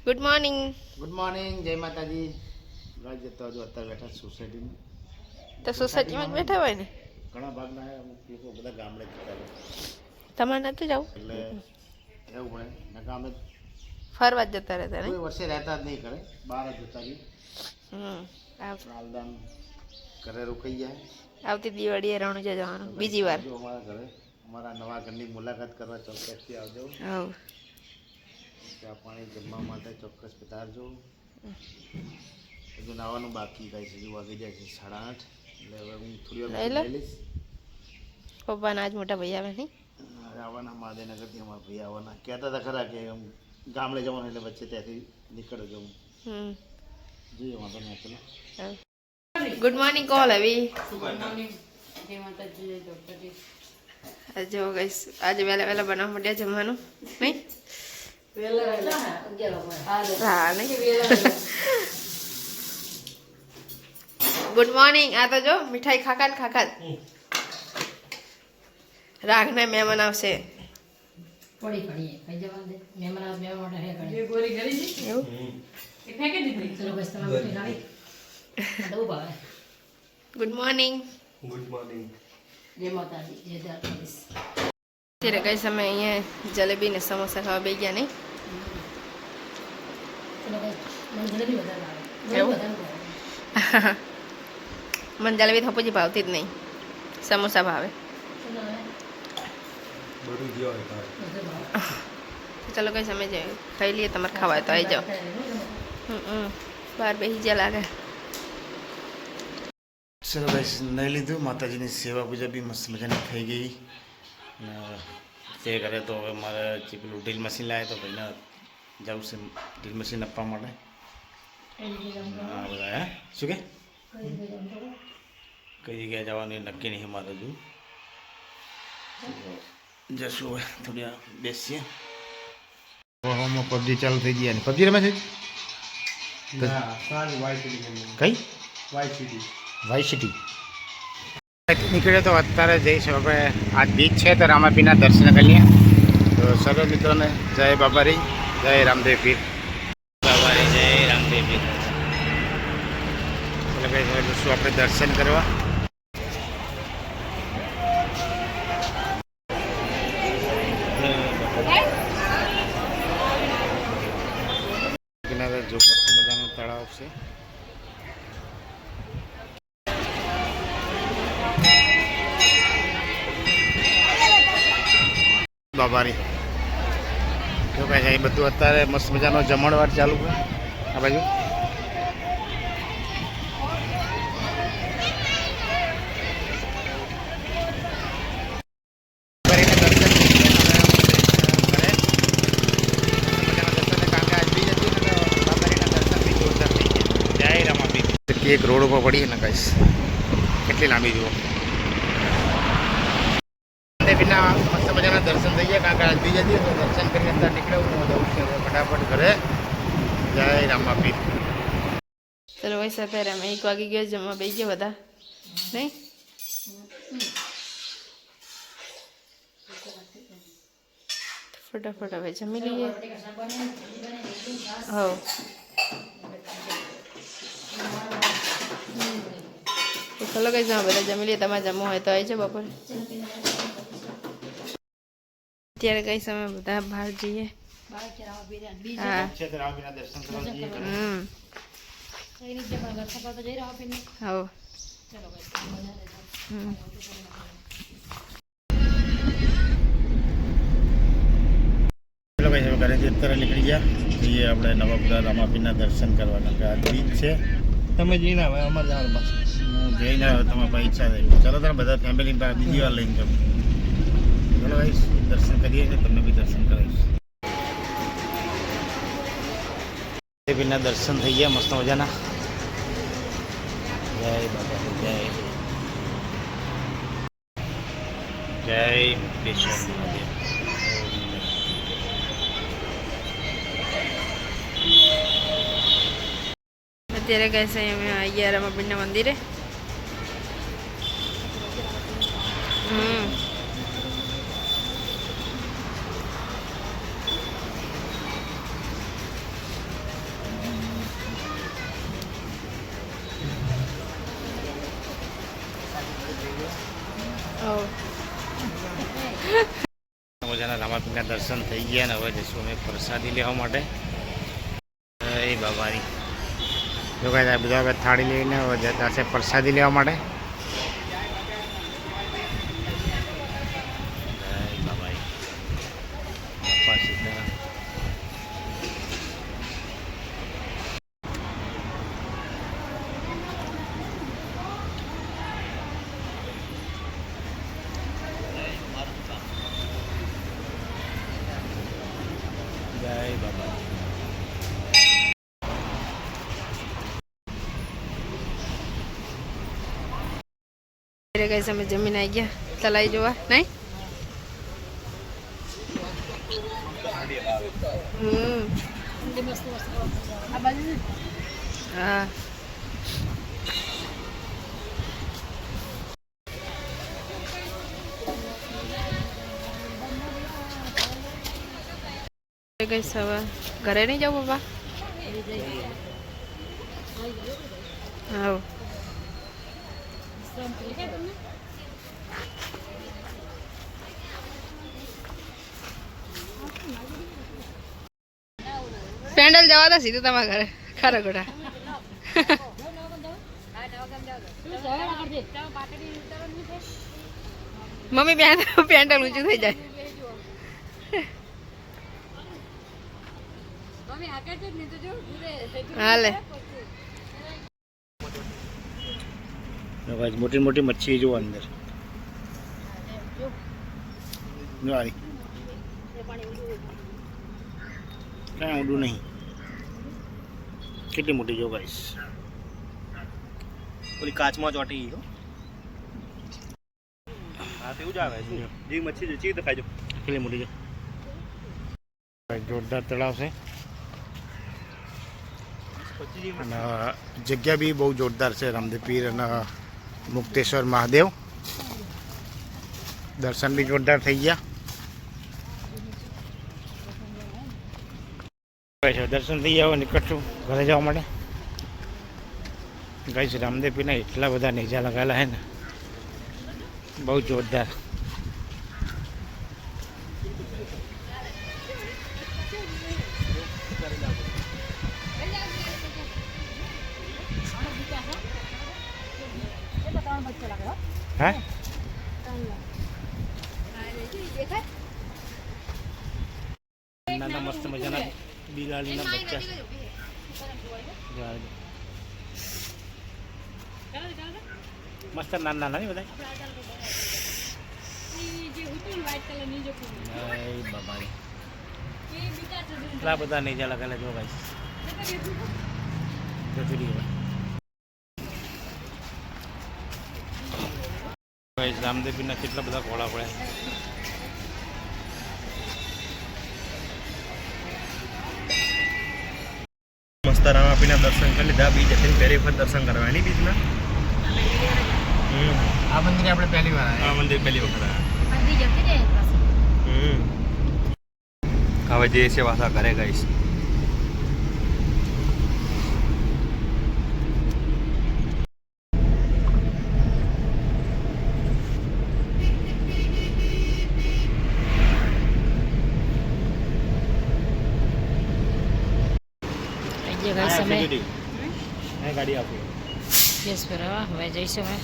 Good morning. Good morning, જય માતાજી. ગાય જતો હજુ અત્યારે બેઠા સોસાયટીમાં. તો સોસાયટીમાં જ બેઠા હોય ને. ઘણા ભાગના અમુક લોકો બધા ગામડે જતા રહે તમારે નથી જવું એટલે રહેવું પડે ને ગામડે ફરવા જ જતા રહેતા ને. કોઈ વર્ષે રહેતા જ નહીં કરે, બહાર જ જતા રહીએ. હાલદાન ઘરે રોકાઈ જાય. આવતી દિવાળીએ રણુજા જવાનું બીજી વાર. જો અમારા ઘરે અમારા નવા ઘરની મુલાકાત કરવા ચોક્કસથી આવજો. હવ ચા પાણી જમવા માટે ચોક્કસ પધારજો. હજુ નાવાનું બાકી કાંઈ છે, હજુ વાગી જાય છે 8:30. એટલે હવે હું થોડી વાર લઈ લઈશ. પપ્પાના આજ મોટા ભાઈ આવે નહીં આવવાના મહાદેવનગરથી અમારા ભાઈ આવવાના કહેતા હતા ખરા કે ગામડે જવાનું એટલે વચ્ચે ત્યાંથી નીકળો જવું. જોઈએ વાંધો નહીં. ચલો ગુડ મોર્નિંગ કોલ આવી. જો ગઈશ આજે વહેલા વહેલા બનાવવા માંડ્યા જમવાનું નહીં. હા નહીં. Good morning. આ તો જો મીઠાઈ ખાખા ને ખાખા રાગના મહેમાન આવશે. પડી પડી ખાઈ જવા દે. મહેમાન આવે મહેમાન માટે હે કરે એવું એ ફેંકી દીધી. ચલો બસ તમારે મીઠી ખાવી દઉં ભાવે. Good morning. Good morning. જય માતાજી, જય દ્વારકાધીશ. અત્યારે કઈ સમય અહીંયા જલેબી ને સમોસા ખાવા બે ગયા નહીં. ચલો બસ મને જલેબી વધારે ભાવે. એવું? વધારે ભાવે. મને જલેબી થપોજી ભાવતી જ નહીં, સમોસા ભાવે. ચલો હવે બધું ગયો હોય તારે. બધું ભાવે. ચલો કઈ સમય જાય ખાઈ લઈએ. તમારે ખાવાય તો આવી જાઓ. બહાર બેસી જ્યાં લાગે. ચલો ભાઈ નહીં લીધું. માતાજીની સેવા પૂજા બી મસ્ત મજાની થઈ ગઈ. તે કરે તો હવે મારે જે પેલું ડ્રીલ મશીન લાવે તો ભાઈને જવું છે ડ્રીલ મશીન આપવા માટે. હા બધા હે શું કે કઈ જગ્યાએ જવાનું નક્કી નહીં મારે હજુ. જશું હવે થોડી વાર બેસીએ. હવામાં પબજી ચાલુ થઈ ગયા ને પબજી રમે છે. કઈ વાઈ સિટી નીકળે તો અત્યારે જઈશું આપણે. આજ બીચ છે તો રામાપીરના દર્શન કરી લઈએ. તો સર્વ મિત્રોને જય બાબારી, જય રામદેવ પીર. બાબારી જય રામદેવ પીર. એટલે જઈશું આપણે દર્શન કરવા. કિનારે જો મસ્ત મજાનું તળાવ છે. બાબારી શું કહે છે એ બધું અત્યારે મસ્ત મજાનો જમણવાર ચાલુ છે આ બાજુ. એક રોડ ઉપર પડીએ ને કહીશ કેટલી લાંબી જુઓ. વિના મસ્ત મજાના દર્શન થઈ ગયા. કાંકા આજબી જતી તો દર્શન કરીને અત્યારે નીકળે હું જવું છે ફટાફટ ઘરે. જય રામાપીર. ચલો ભાઈ અત્યારે અમે 1 વાગી ગયો જમવા બે ગયા બધા નહીં. ફટાફટ હવે જમી લઈએ. હવ ચલો કઈ જાઓ બધા જમી લઈએ. તમારે જમવું હોય તો આવી જાઓ બપોરે. અત્યારે કઈ સમય બધા બહાર જઈએ. હા દર્શન કરવા જઈએ. હવ ચલો ભાઈ ઘરેથી અત્યારે નીકળી ગયા. જઈએ આપણે નવાપુરા રામાપીરના દર્શન કરવાના. કે આ બીચ છે. તમે જઈને આવે અમારે જવાનું પાછું. હું જઈને આવ્યો તમારી પાસે ઈચ્છા થઈ. ચલો તમે બધા ફેમિલી બીજી વાર લઈને જાઉં. ચલો ભાઈ દર્શન કરીએ ને તમને બી દર્શન કરાવીશ. દેવીના દર્શન થઈ ગયા મસ્ત મજાના. જય બાબા જય જય વિશ્વ મહાદેવ. અત્યારે કહે છે અમે અહીંયા રામાપીરના મંદિરે. એમના દર્શન થઈ ગયા ને હવે જઈશું અમે પ્રસાદી લેવા માટે. એ બાબાની જો કાંઈ આ બધા હવે થાળી લઈને હવે જતા છે પ્રસાદી લેવા માટે. બાબાઈ બાપા સીધા જય બાબા. કઈ સમય જમીન આવી ગયા તલાઈ જોવા નહીં. હા કઈ સવા ઘરે નહીં જાવ પપ્પા. હા પેન્ડલ જવા દે સીધું તમારા ઘરે ખરા ખોટા. મમ્મી પેન્ડલ ઊંચું થઈ જાય. હાલે મોટી મોટી મચ્છી જુઓ અંદર. જો આવી કાંઈ ઊંડું નહીં. કેટલી મોટી જો ગાઈસ. ઓલી કાચમાં ચોટી ગઈ. હા તેવું જ આવે શું જે મચ્છી છે ચી દેખાય જો કેટલી મોટી જો. જોરદાર તળાવ છે અને જગ્યા બી બહુ જોરદાર છે. રામદેવ પીર અને મુક્તેશ્વર મહાદેવ દર્શન બી જોરદાર થઈ ગયા. દર્શન થઈ ગયા નીકળશું ઘરે જવા માટે. ગાઈસ રામદેવ પીરના એટલા બધા નેજા લગાવેલા છે ને બહુ જોરદાર. હા નાના મસ્ત મજાના બિલાડીના બચ્ચા છે. મસ્ત નાના નાના નહીં બધા. બાબાની એટલા બધા નેજા લગાવેલા જો ભાઈ. રામદેવ પીરના કેટલા બધા ઘોડા પડ્યા. મસ્ત રામાપીના દર્શન કરી લીધા. બીજ હતી પહેલી વખત દર્શન કરવાની બીજના. આ મંદિરે આપણે પહેલી વાર આ મંદિર પહેલી વખત આવ્યા. હવે જે છે વાસા ઘરે ગઈશ. ગાડી આપી યસ બરાબર. હવે જઈશું અમે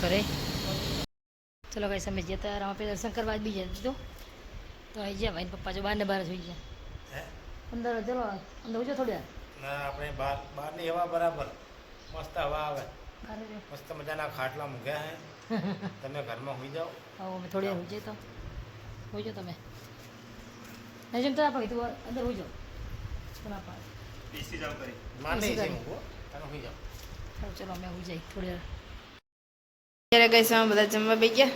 ઘરે. ચલો કઈ સમય જતા રામાપીર દર્શન કરવા જ બી જતું તો આવી ગયા ભાઈ પપ્પા જો બહાર ને બહાર જ હોઈ ગયા અંદર. ચલો અંદર ઉજો થોડી વાર. ના આપણે બહારની હવા બરાબર મસ્ત હવા આવે. મસ્ત મજાના ખાટલા મૂક્યા છે. તમે ઘરમાં હોઈ જાઓ. હા અમે થોડી વાર હોઈ તો હોઈ જાઓ તમે. નહીં જમતા આપો તું અંદર હોઈ જાઓ. પીસી જાવ કરી માર નહીં છે મૂકો તમે હોઈ જાઓ. ચલો અમે હોઈ જઈએ થોડી વાર. ત્યારે ગઈ સમય બધા જમવા બેસી ગયા.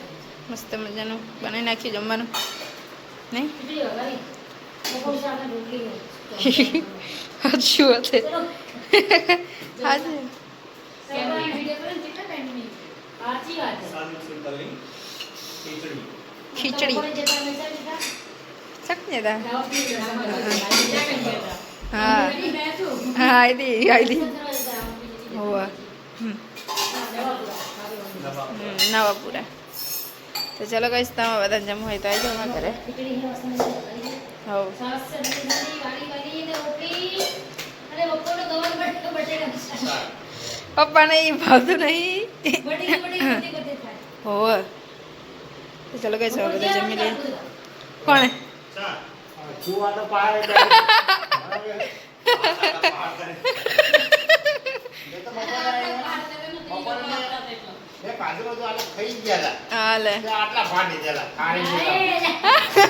મસ્ત મજાનું બનાવી નાખ્યું જમવાનું નહીં. સાચું હશે. ખીચડી શકને તા હા હા આઈદી હોવા નવાપુરા તો ચલો કહીશ તમે બધા જમવું હોય તો આવી જાઓ અમારા ઘરે ખીચડી છે, મસ્ત મસ્ત કરી છે. હવ છાશ છે, દૂધની વાળી કરી ને રોટલી અને બપોરનો ગવર્મેન્ટ બટેકા પપ્પાને એ ભાવતું નહીં બટેકા થાય. હોવ તો ચલો કહીશ હવે બધા જમી લઈએ કોણે ચૂવાનો પાર હાલે આટલા ફાટી ગયેલા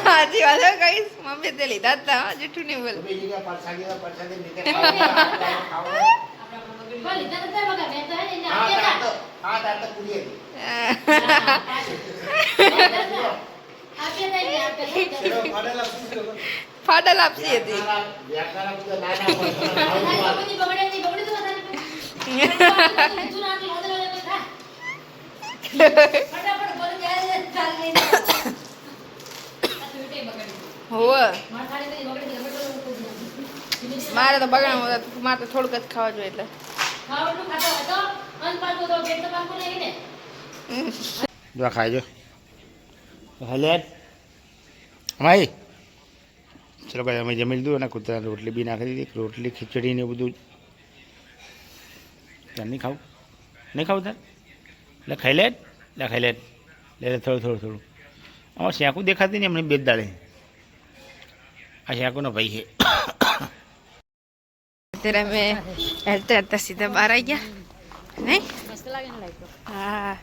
સાચી વાત છે કહીશ મમ્મી તે લીધા જ તા જૂઠું નહીં બોલ પણ લીધા નતા બગા, મેં તો હે ને એને આપ્યા હતા. આપ્યા હતા એને આપ્યા હતા. ફાટલ આપસી હતી આ બધી બગડે નહીં, બગડી તો વધારે પણ. લીધું ના આટલું વધારે વધારે થા. ફટાફટ બોલ જાય ચાલ લઈને. આ તો વીટે બગડી. હોવ માર થાળી બધી બગડી ગઈ, બગડો કોઈ નથી. મારે તો બગાડ મારે તો થોડુંક જ ખાવા જોઈએ એટલે ખાવાનું ખાતા હોય તો અનપાકું તો પેટ તો પાકું નહીં ને. જો ખાઈજો હલે અમાઈ ચલો ભાઈ અમે જમી લીધું અને કૂતરા રોટલી બી નાખી દીધી રોટલી ખીચડી ને બધું ત્યાં નહીં ખાવું નહીં ખાવું તાર એટલે ખાઈ લે લે થોડું થોડું અમારે શેકું દેખાતી નહીં એમને બે જ દાડે આ શેકુનો ભાઈ છે અત્યારે અમે હેરતા હેરતા સીધા બહાર આવી ગયા નહીં મસ્ત લાગે ને લાઈટ તો. હા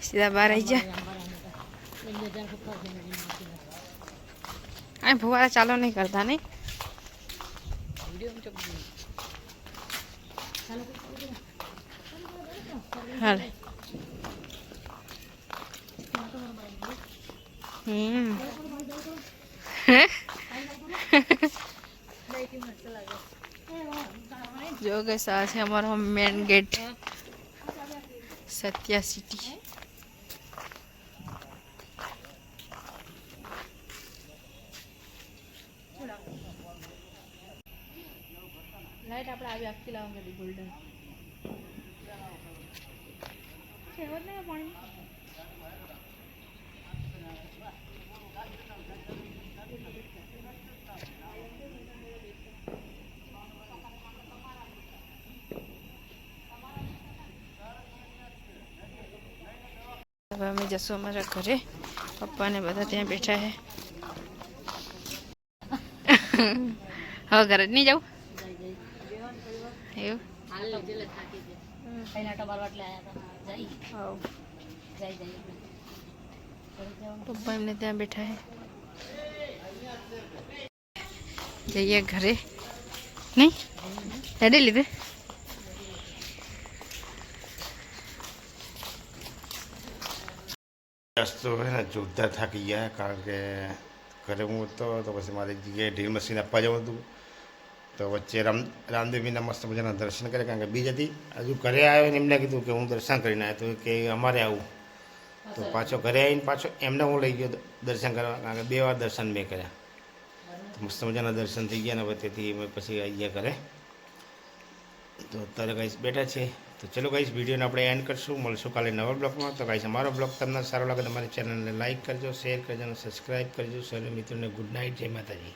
સીધા બહાર આવી ગયા આ ફુવારા ચાલો નહીં કરતા નહીં હાલે જો ગઈસ આ છે અમારો main gate Satya city light આપણે આવી આખી લાવવા કરી ગોલ્ડન હવે અમે જશું અમારા ઘરે પપ્પાને બધા ત્યાં બેઠા છે હવે ઘરે જ નહીં જવું એવું પપ્પા એમને ત્યાં બેઠા છે જઈએ ઘરે નહીં રેડી લીધે તો હે ને જોરદાર થાકી ગયા કારણ કે ઘરે હું હતો તો પછી મારે એક જગ્યાએ ડ્રીલ મશીન આપવા જવું હતું તો વચ્ચે રામદેવીના મસ્ત મજાના દર્શન કર્યા કારણ કે બીજ હતી હજુ ઘરે આવ્યો ને એમને કીધું કે હું દર્શન કરીને આવ્યો તો કે અમારે આવું તો પાછો ઘરે આવીને પાછો એમને હું લઈ ગયો દર્શન કરવા કારણ કે 2 વાર દર્શન મેં કર્યા તો મસ્ત મજાના દર્શન થઈ ગયા ને હવે તેથી અમે પછી આવી ગયા ઘરે તો અત્યારે ગાઈસ બેઠા છે તો ચલો ગાઈસ વિડીયોને આપણે એન્ડ કરશું મળશું કાલે નવા બ્લોગમાં તો ગાઈસ અમારો બ્લોગ તમને સારો લાગે તમારી ચેનલને લાઈક કરજો શેર કરજો અને સબસ્ક્રાઈબ કરજો સર્વે મિત્રોને ગુડ નાઇટ જય માતાજી.